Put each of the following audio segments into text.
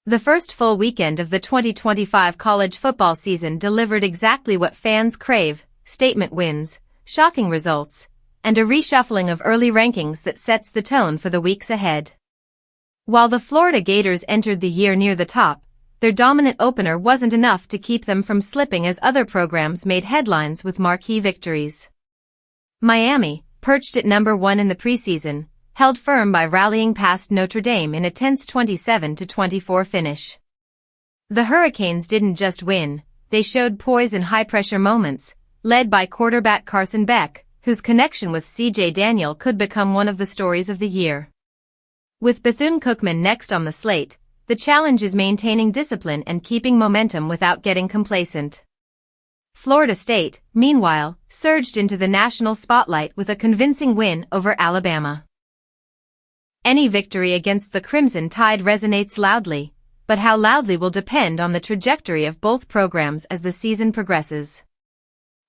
The first full weekend of the 2025 college football season delivered exactly what fans crave: statement wins, shocking results, and a reshuffling of early rankings that sets the tone for the weeks ahead. While the Florida Gators entered the year near the top, their dominant opener wasn't enough to keep them from slipping as other programs made headlines with marquee victories. Miami, perched at number 1 in the preseason, held firm by rallying past Notre Dame in a tense 27-24 finish. The Hurricanes didn't just win, they showed poise in high-pressure moments, led by quarterback Carson Beck, whose connection with C.J. Daniel could become one of the stories of the year. With Bethune-Cookman next on the slate, the challenge is maintaining discipline and keeping momentum without getting complacent. Florida State, meanwhile, surged into the national spotlight with a convincing win over Alabama. Any victory against the Crimson Tide resonates loudly, but how loudly will depend on the trajectory of both programs as the season progresses.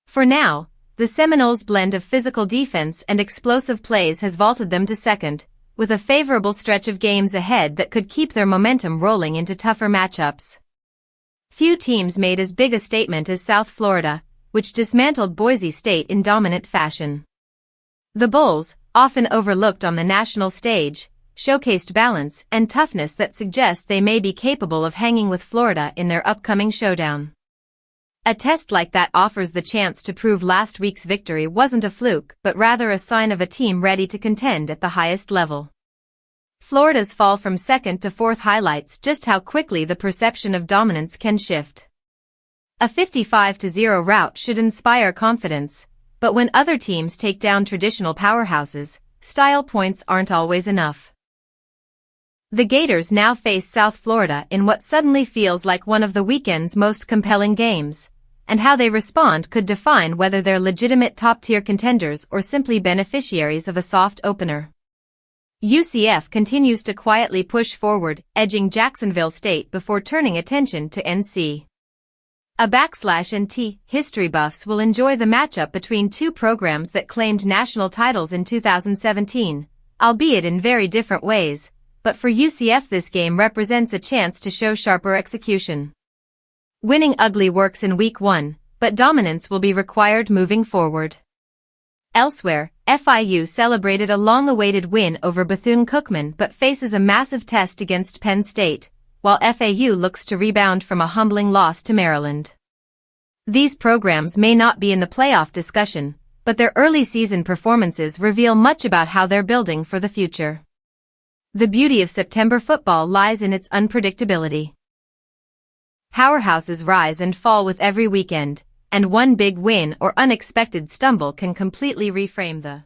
For now, the Seminoles' blend of physical defense and explosive plays has vaulted them to second, with a favorable stretch of games ahead that could keep their momentum rolling into tougher matchups. Few teams made as big a statement as South Florida, which dismantled Boise State in dominant fashion. The Bulls, often overlooked on the national stage, showcased balance and toughness that suggest they may be capable of hanging with Florida in their upcoming showdown. A test like that offers the chance to prove last week's victory wasn't a fluke but rather a sign of a team ready to contend at the highest level. Florida's fall from second to fourth highlights just how quickly the perception of dominance can shift. A 55-0 rout should inspire confidence, but when other teams take down traditional powerhouses, style points aren't always enough. The Gators now face South Florida in what suddenly feels like one of the weekend's most compelling games, and how they respond could define whether they're legitimate top-tier contenders or simply beneficiaries of a soft opener. UCF continues to quietly push forward, edging Jacksonville State before turning attention to NC. History buffs will enjoy the matchup between two programs that claimed national titles in 2017, albeit in very different ways, but for UCF this game represents a chance to show sharper execution. Winning ugly works in Week 1, but dominance will be required moving forward. Elsewhere, FIU celebrated a long-awaited win over Bethune-Cookman but faces a massive test against Penn State, while FAU looks to rebound from a humbling loss to Maryland. These programs may not be in the playoff discussion, but their early season performances reveal much about how they're building for the future. The beauty of September football lies in its unpredictability. Powerhouses rise and fall with every weekend, and one big win or unexpected stumble can completely reframe the